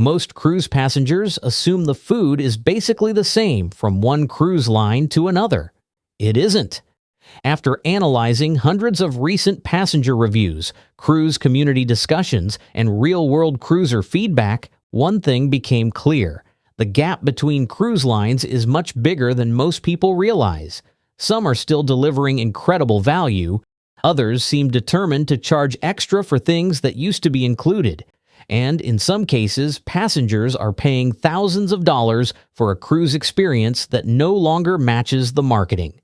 Most cruise passengers assume the food is basically the same from one cruise line to another. It isn't. After analyzing hundreds of recent passenger reviews, cruise community discussions, and real-world cruiser feedback, one thing became clear. The gap between cruise lines is much bigger than most people realize. Some are still delivering incredible value. Others seem determined to charge extra for things that used to be included. And in some cases, passengers are paying thousands of dollars for a cruise experience that no longer matches the marketing.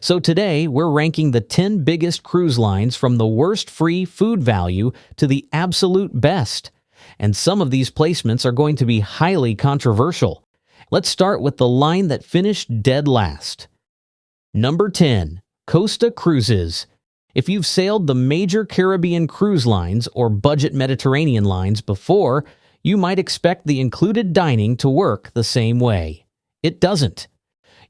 So today, we're ranking the 10 biggest cruise lines from the worst free food value to the absolute best. And some of these placements are going to be highly controversial. Let's start with the line that finished dead last. Number 10. Costa Cruises. If you've sailed the major Caribbean cruise lines or budget Mediterranean lines before, you might expect the included dining to work the same way. It doesn't.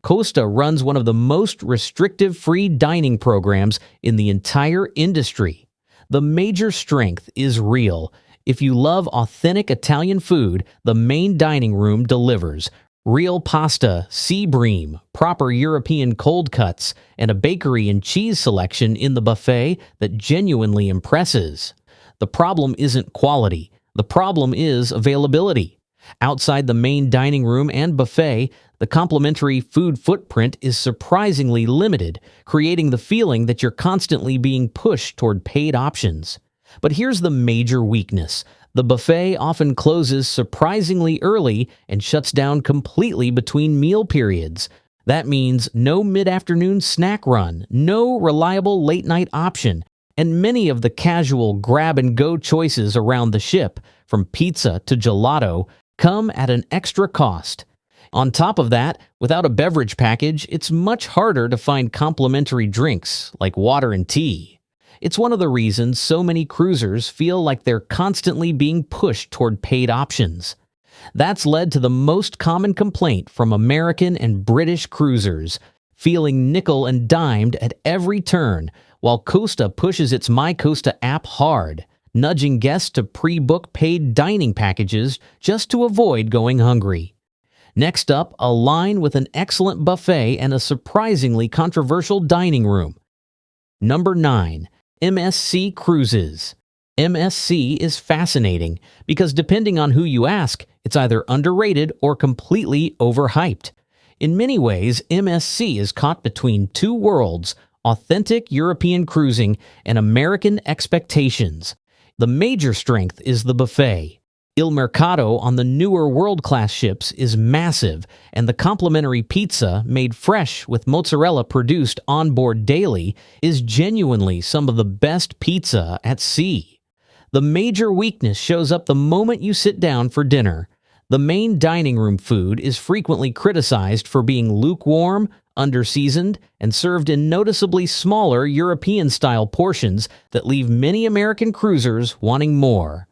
Costa runs one of the most restrictive free dining programs in the entire industry. The major strength is real. If you love authentic Italian food, the main dining room delivers. Real pasta, sea bream, proper European cold cuts, and a bakery and cheese selection in the buffet that genuinely impresses. The problem isn't quality. The problem is availability. Outside the main dining room and buffet, the complimentary food footprint is surprisingly limited, creating the feeling that you're constantly being pushed toward paid options. But here's the major weakness. The buffet often closes surprisingly early and shuts down completely between meal periods. That means no mid-afternoon snack run, no reliable late-night option, and many of the casual grab-and-go choices around the ship, from pizza to gelato, come at an extra cost. On top of that, without a beverage package, it's much harder to find complimentary drinks like water and tea. It's one of the reasons so many cruisers feel like they're constantly being pushed toward paid options. That's led to the most common complaint from American and British cruisers, feeling nickel and dimed at every turn, while Costa pushes its My Costa app hard, nudging guests to pre-book paid dining packages just to avoid going hungry. Next up, a line with an excellent buffet and a surprisingly controversial dining room. Number 9. MSC Cruises. MSC is fascinating because depending on who you ask, it's either underrated or completely overhyped. In many ways, MSC is caught between two worlds, authentic European cruising and American expectations. The major strength is the buffet. Il Mercato on the newer world-class ships is massive, and the complimentary pizza, made fresh with mozzarella produced on board daily, is genuinely some of the best pizza at sea. The major weakness shows up the moment you sit down for dinner. The main dining room food is frequently criticized for being lukewarm, under-seasoned, and served in noticeably smaller European-style portions that leave many American cruisers wanting more.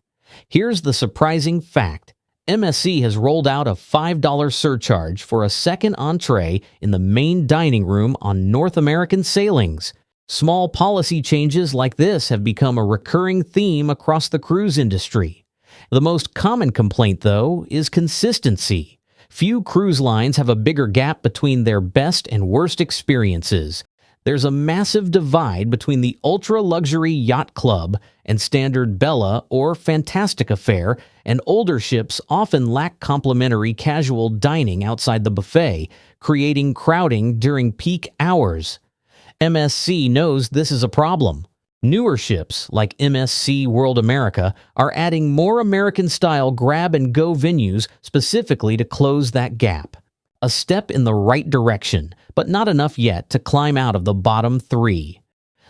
Here's the surprising fact. MSC has rolled out a $5 surcharge for a second entree in the main dining room on North American sailings. Small policy changes like this have become a recurring theme across the cruise industry. The most common complaint, though, is consistency. Few cruise lines have a bigger gap between their best and worst experiences. There's a massive divide between the ultra-luxury yacht club and standard Bella or Fantastica fare, and older ships often lack complimentary casual dining outside the buffet, creating crowding during peak hours. MSC knows this is a problem. Newer ships, like MSC World America, are adding more American-style grab-and-go venues specifically to close that gap. A step in the right direction, but not enough yet to climb out of the bottom three.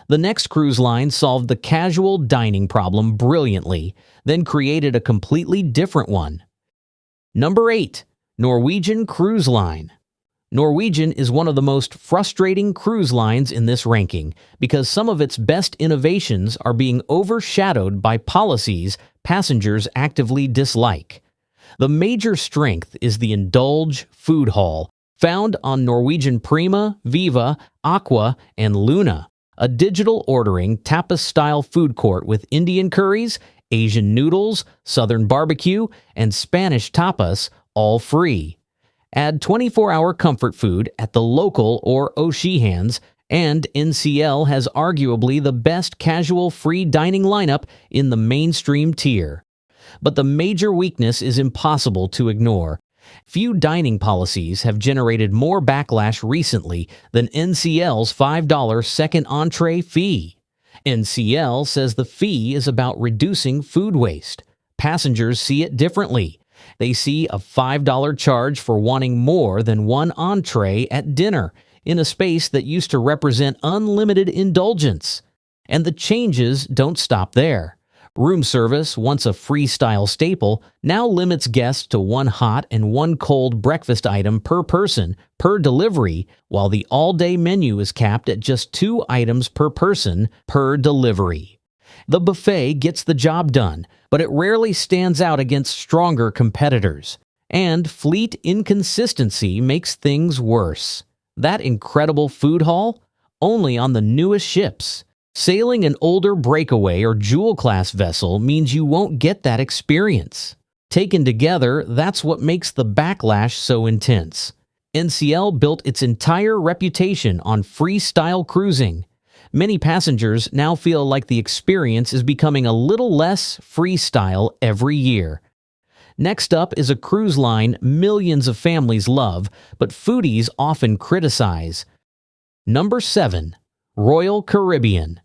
The next cruise line solved the casual dining problem brilliantly, then created a completely different one. Number 8. Norwegian Cruise Line. Norwegian is one of the most frustrating cruise lines in this ranking because some of its best innovations are being overshadowed by policies passengers actively dislike. The major strength is the Indulge food hall, found on Norwegian Prima, Viva, Aqua, and Luna, a digital ordering tapas-style food court with Indian curries, Asian noodles, Southern barbecue, and Spanish tapas, all free. Add 24-hour comfort food at the local or O'Sheehan's, and NCL has arguably the best casual free dining lineup in the mainstream tier. But the major weakness is impossible to ignore. Few dining policies have generated more backlash recently than NCL's $5 second entree fee. NCL says the fee is about reducing food waste. Passengers see it differently. They see a $5 charge for wanting more than one entree at dinner in a space that used to represent unlimited indulgence. And the changes don't stop there. Room service, once a freestyle staple, now limits guests to one hot and one cold breakfast item per person per delivery, while the all-day menu is capped at just 2 items per person per delivery. The buffet gets the job done, but it rarely stands out against stronger competitors. And fleet inconsistency makes things worse. That incredible food hall? Only on the newest ships. Sailing an older breakaway or jewel-class vessel means you won't get that experience. Taken together, that's what makes the backlash so intense. NCL built its entire reputation on freestyle cruising. Many passengers now feel like the experience is becoming a little less freestyle every year. Next up is a cruise line millions of families love, but foodies often criticize. Number 7. Royal Caribbean.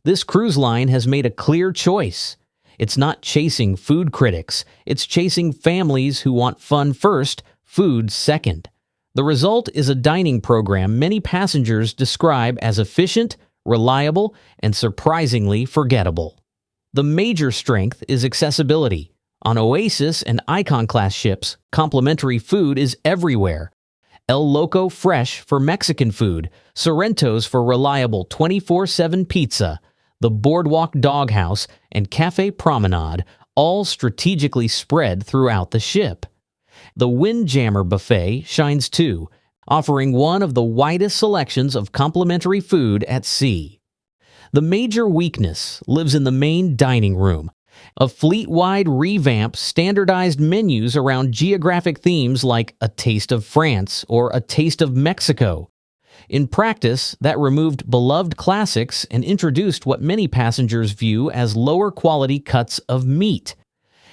This cruise line has made a clear choice. It's not chasing food critics, it's chasing families who want fun first, food second. The result is a dining program many passengers describe as efficient, reliable, and surprisingly forgettable. The major strength is accessibility. On Oasis and Icon-class ships, complimentary food is everywhere. El Loco Fresh for Mexican food, Sorrento's for reliable 24/7 pizza, the Boardwalk Doghouse, and Cafe Promenade, all strategically spread throughout the ship. The Windjammer Buffet shines too, offering one of the widest selections of complimentary food at sea. The major weakness lives in the main dining room. A fleet-wide revamp standardized menus around geographic themes like a taste of France or a taste of Mexico. In practice, that removed beloved classics and introduced what many passengers view as lower-quality cuts of meat.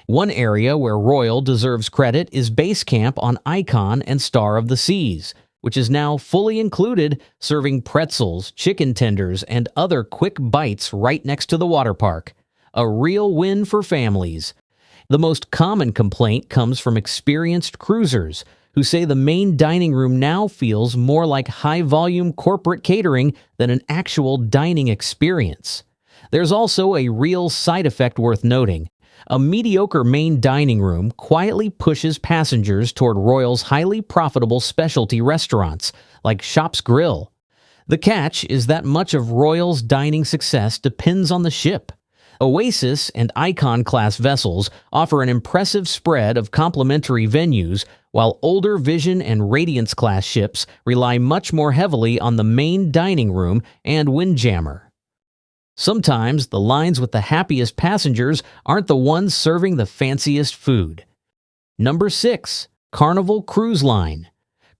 One area where Royal deserves credit is base camp on Icon and Star of the Seas, which is now fully included, serving pretzels, chicken tenders, and other quick bites right next to the water park. A real win for families. The most common complaint comes from experienced cruisers who say the main dining room now feels more like high-volume corporate catering than an actual dining experience. There's also a real side effect worth noting. A mediocre main dining room quietly pushes passengers toward Royal's highly profitable specialty restaurants, like Shop's Grill. The catch is that much of Royal's dining success depends on the ship. Oasis and Icon-class vessels offer an impressive spread of complimentary venues, while older Vision and Radiance-class ships rely much more heavily on the main dining room and Windjammer. Sometimes the lines with the happiest passengers aren't the ones serving the fanciest food. Number 6. Carnival Cruise Line.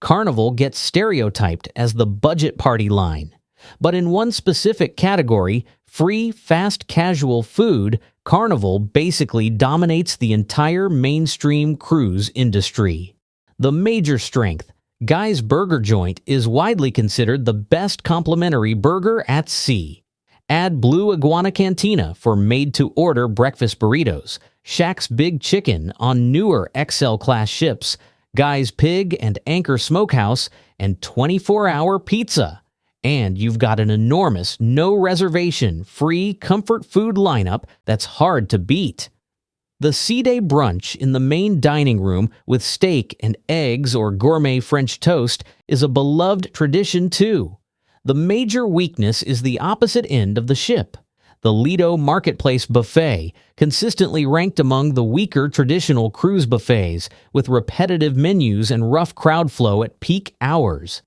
Carnival gets stereotyped as the budget party line. But in one specific category, free, fast casual food, Carnival basically dominates the entire mainstream cruise industry. The major strength, Guy's Burger Joint, is widely considered the best complimentary burger at sea. Add Blue Iguana Cantina for made-to-order breakfast burritos, Shaq's Big Chicken on newer XL-class ships, Guy's Pig and Anchor Smokehouse, and 24-hour pizza. And you've got an enormous, no-reservation, free comfort food lineup that's hard to beat. The Sea Day brunch in the main dining room with steak and eggs or gourmet French toast is a beloved tradition too. The major weakness is the opposite end of the ship. The Lido Marketplace Buffet, consistently ranked among the weaker traditional cruise buffets, with repetitive menus and rough crowd flow at peak hours.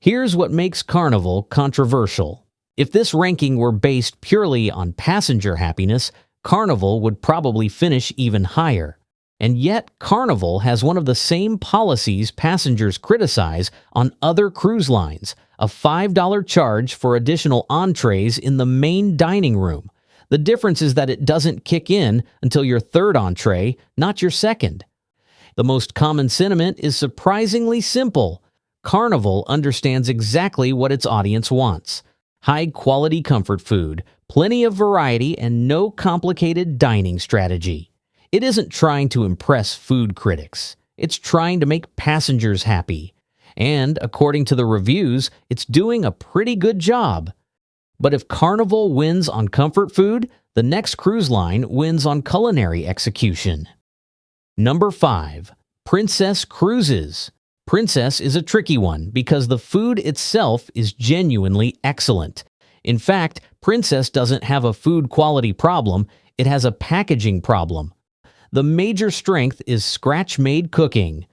Here's what makes Carnival controversial. If this ranking were based purely on passenger happiness, Carnival would probably finish even higher. And yet, Carnival has one of the same policies passengers criticize on other cruise lines, a $5 charge for additional entrees in the main dining room. The difference is that it doesn't kick in until your third entree, not your second. The most common sentiment is surprisingly simple. Carnival understands exactly what its audience wants: high-quality comfort food, plenty of variety, and no complicated dining strategy. It isn't trying to impress food critics. It's trying to make passengers happy. And, according to the reviews, it's doing a pretty good job. But if Carnival wins on comfort food, the next cruise line wins on culinary execution. Number 5. Princess Cruises. Princess is a tricky one because the food itself is genuinely excellent. In fact, Princess doesn't have a food quality problem, it has a packaging problem. The major strength is scratch-made cooking.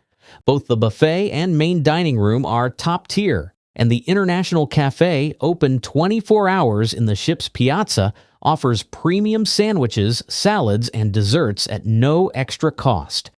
Both the buffet and main dining room are top tier, and the International Cafe, open 24 hours in the ship's piazza, offers premium sandwiches, salads, and desserts at no extra cost.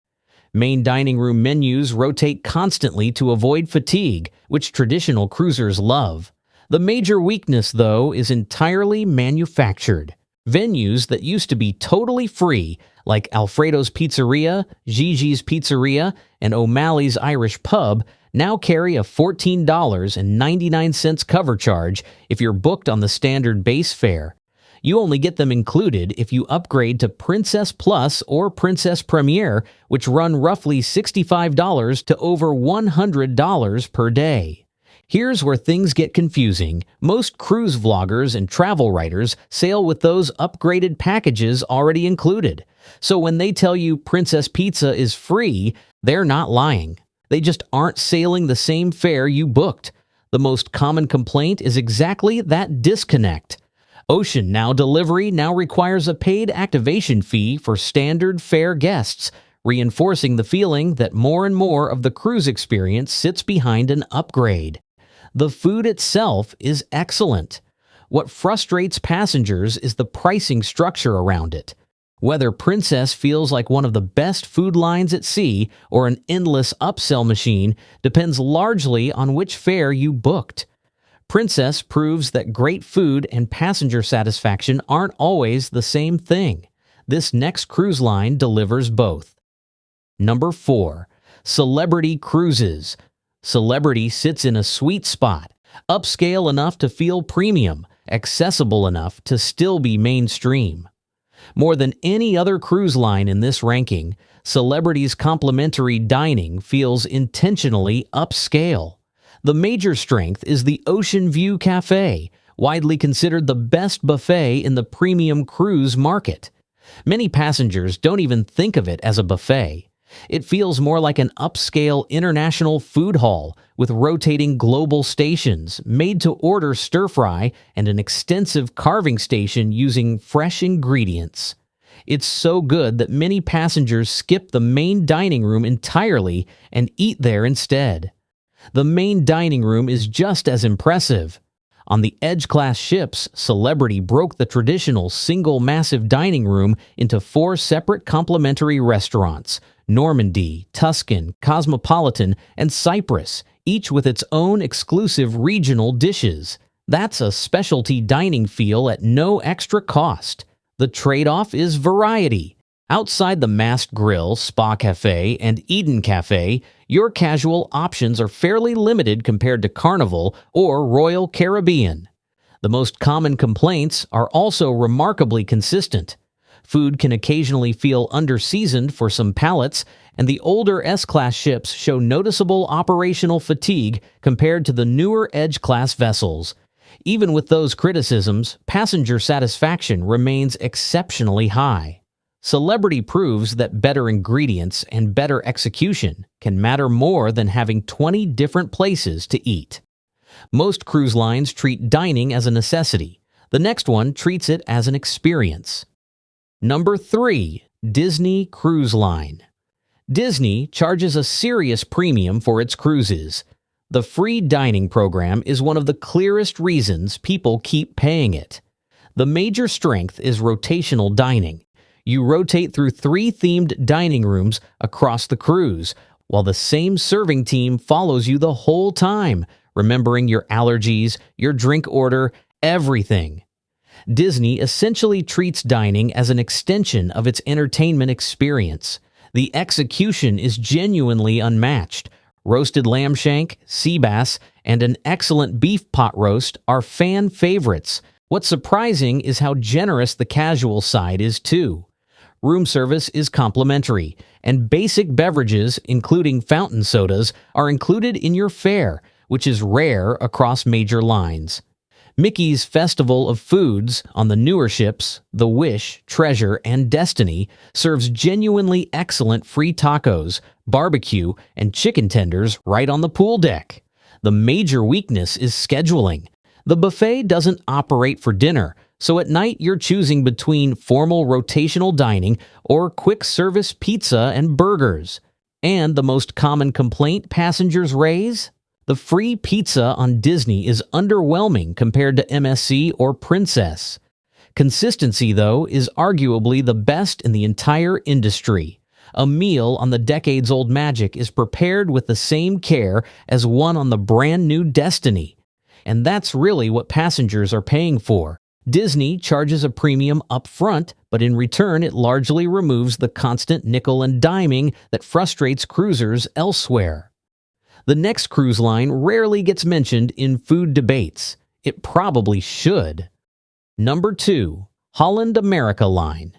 Main dining room menus rotate constantly to avoid fatigue, which traditional cruisers love. The major weakness, though, is entirely manufactured. Venues that used to be totally free, like Alfredo's Pizzeria, Gigi's Pizzeria, and O'Malley's Irish Pub, now carry a $14.99 cover charge if you're booked on the standard base fare. You only get them included if you upgrade to Princess Plus or Princess Premier, which run roughly $65 to over $100 per day. Here's where things get confusing. Most cruise vloggers and travel writers sail with those upgraded packages already included. So when they tell you Princess Pizza is free, they're not lying. They just aren't sailing the same fare you booked. The most common complaint is exactly that disconnect. Ocean delivery now requires a paid activation fee for standard fare guests, reinforcing the feeling that more and more of the cruise experience sits behind an upgrade. The food itself is excellent. What frustrates passengers is the pricing structure around it. Whether Princess feels like one of the best food lines at sea or an endless upsell machine depends largely on which fare you booked. Princess proves that great food and passenger satisfaction aren't always the same thing. This next cruise line delivers both. Number 4. Celebrity Cruises. Celebrity sits in a sweet spot, upscale enough to feel premium, accessible enough to still be mainstream. More than any other cruise line in this ranking, Celebrity's complimentary dining feels intentionally upscale. The major strength is the Ocean View Cafe, widely considered the best buffet in the premium cruise market. Many passengers don't even think of it as a buffet. It feels more like an upscale international food hall with rotating global stations, made-to-order stir-fry, and an extensive carving station using fresh ingredients. It's so good that many passengers skip the main dining room entirely and eat there instead. The main dining room is just as impressive. On the Edge-class ships, Celebrity broke the traditional single massive dining room into 4 separate complimentary restaurants: Normandy, Tuscan, Cosmopolitan, and Cyprus, each with its own exclusive regional dishes. That's a specialty dining feel at no extra cost. The trade-off is variety. Outside the Masked Grill, Spa Cafe, and Eden Cafe, your casual options are fairly limited compared to Carnival or Royal Caribbean. The most common complaints are also remarkably consistent. Food can occasionally feel under-seasoned for some palates, and the older S-Class ships show noticeable operational fatigue compared to the newer Edge-class vessels. Even with those criticisms, passenger satisfaction remains exceptionally high. Celebrity proves that better ingredients and better execution can matter more than having 20 different places to eat. Most cruise lines treat dining as a necessity. The next one treats it as an experience. Number 3. Disney Cruise Line. Disney charges a serious premium for its cruises. The free dining program is one of the clearest reasons people keep paying it. The major strength is rotational dining. You rotate through 3 themed dining rooms across the cruise, while the same serving team follows you the whole time, remembering your allergies, your drink order, everything. Disney essentially treats dining as an extension of its entertainment experience. The execution is genuinely unmatched. Roasted lamb shank, sea bass, and an excellent beef pot roast are fan favorites. What's surprising is how generous the casual side is too. Room service is complimentary, and basic beverages, including fountain sodas, are included in your fare, which is rare across major lines. Mickey's Festival of Foods on the newer ships, the Wish, Treasure, and Destiny, serves genuinely excellent free tacos, barbecue, and chicken tenders right on the pool deck. The major weakness is scheduling. The buffet doesn't operate for dinner, so at night you're choosing between formal rotational dining or quick service pizza and burgers. And the most common complaint passengers raise? The free pizza on Disney is underwhelming compared to MSC or Princess. Consistency, though, is arguably the best in the entire industry. A meal on the decades-old Magic is prepared with the same care as one on the brand-new Destiny. And that's really what passengers are paying for. Disney charges a premium up front, but in return it largely removes the constant nickel and diming that frustrates cruisers elsewhere. The next cruise line rarely gets mentioned in food debates. It probably should. Number 2. Holland America line.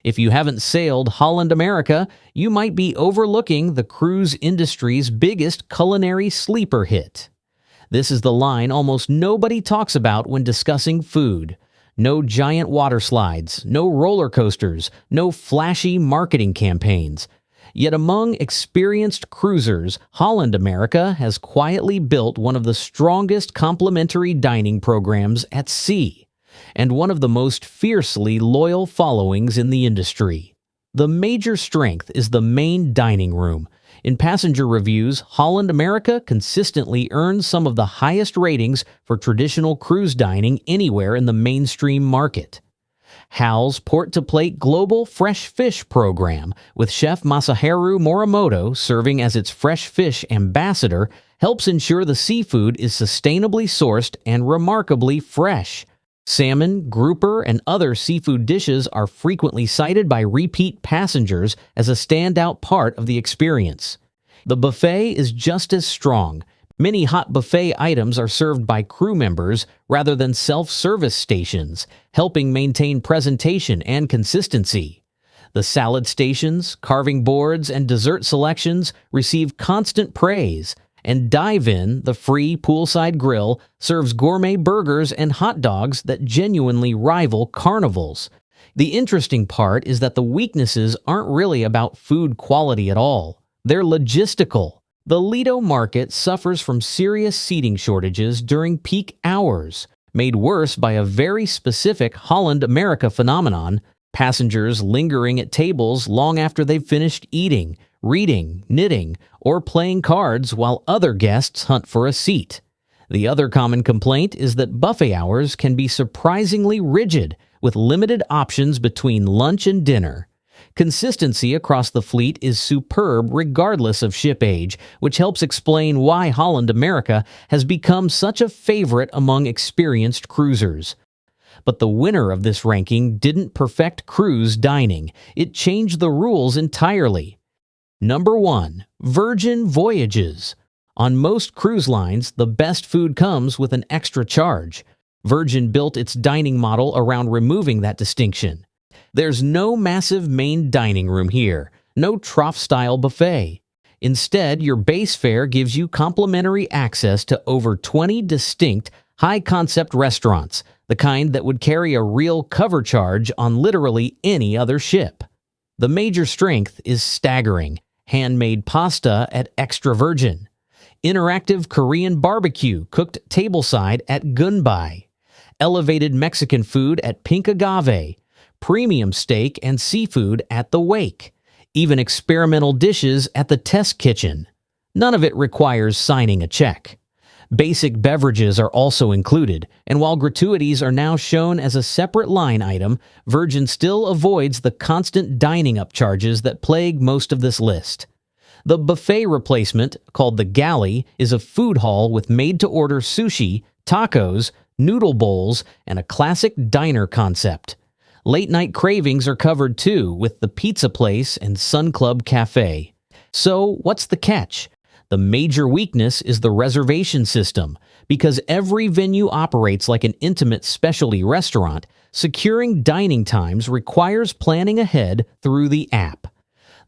If you haven't sailed Holland America, you might be overlooking the cruise industry's biggest culinary sleeper hit. This is the line almost nobody talks about when discussing food. No giant water slides, no roller coasters, no flashy marketing campaigns. Yet among experienced cruisers, Holland America has quietly built one of the strongest complimentary dining programs at sea, and one of the most fiercely loyal followings in the industry. The major strength is the main dining room. In passenger reviews, Holland America consistently earns some of the highest ratings for traditional cruise dining anywhere in the mainstream market. HAL's Port-to-Plate Global Fresh Fish program, with Chef Masaharu Morimoto serving as its fresh fish ambassador, helps ensure the seafood is sustainably sourced and remarkably fresh. Salmon, grouper, and other seafood dishes are frequently cited by repeat passengers as a standout part of the experience. The buffet is just as strong. Many hot buffet items are served by crew members rather than self-service stations, helping maintain presentation and consistency. The salad stations, carving boards, and dessert selections receive constant praise, and Dive In, the free poolside grill, serves gourmet burgers and hot dogs that genuinely rival Carnival's. The interesting part is that the weaknesses aren't really about food quality at all. They're logistical. The Lido market suffers from serious seating shortages during peak hours, made worse by a very specific Holland America phenomenon: passengers lingering at tables long after they've finished eating, reading, knitting, or playing cards while other guests hunt for a seat. The other common complaint is that buffet hours can be surprisingly rigid, with limited options between lunch and dinner. Consistency across the fleet is superb regardless of ship age, which helps explain why Holland America has become such a favorite among experienced cruisers. But the winner of this ranking didn't perfect cruise dining. It changed the rules entirely. Number 1. Virgin Voyages. On most cruise lines, the best food comes with an extra charge. Virgin built its dining model around removing that distinction. There's no massive main dining room here, no trough-style buffet. Instead, your base fare gives you complimentary access to over 20 distinct, high-concept restaurants, the kind that would carry a real cover charge on literally any other ship. The major strength is staggering: handmade pasta at Extra Virgin, interactive Korean barbecue cooked tableside at Gunbai, elevated Mexican food at Pink Agave, premium steak and seafood at the Wake, even experimental dishes at the Test Kitchen. None of it requires signing a check. Basic beverages are also included, and while gratuities are now shown as a separate line item, Virgin still avoids the constant dining upcharges that plague most of this list. The buffet replacement, called the galley, is a food hall with made-to-order sushi, tacos, noodle bowls, and a classic diner concept. Late-night cravings are covered too, with the Pizza Place and Sun Club Cafe. So, what's the catch? The major weakness is the reservation system. Because every venue operates like an intimate specialty restaurant, securing dining times requires planning ahead through the app.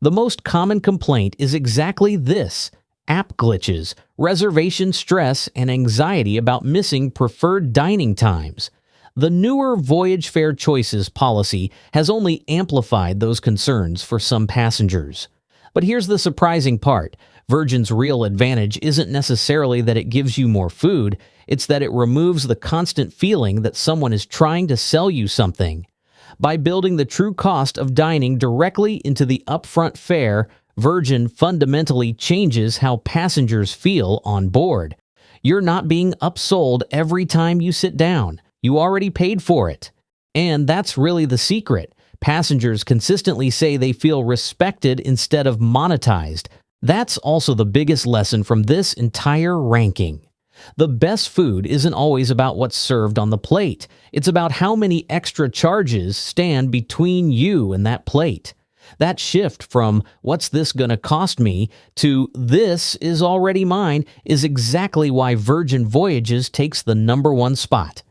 The most common complaint is exactly this: app glitches, reservation stress, and anxiety about missing preferred dining times. The newer Voyage Fare Choices policy has only amplified those concerns for some passengers. But here's the surprising part. Virgin's real advantage isn't necessarily that it gives you more food, it's that it removes the constant feeling that someone is trying to sell you something. By building the true cost of dining directly into the upfront fare, Virgin fundamentally changes how passengers feel on board. You're not being upsold every time you sit down. You already paid for it. And that's really the secret. Passengers consistently say they feel respected instead of monetized. That's also the biggest lesson from this entire ranking. The best food isn't always about what's served on the plate. It's about how many extra charges stand between you and that plate. That shift from "what's this gonna cost me" to "this is already mine" is exactly why Virgin Voyages takes the #1 spot.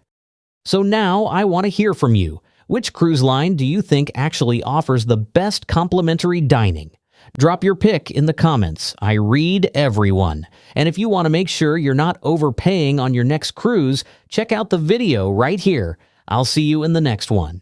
So now I want to hear from you. Which cruise line do you think actually offers the best complimentary dining? Drop your pick in the comments. I read everyone. And if you want to make sure you're not overpaying on your next cruise, check out the video right here. I'll see you in the next one.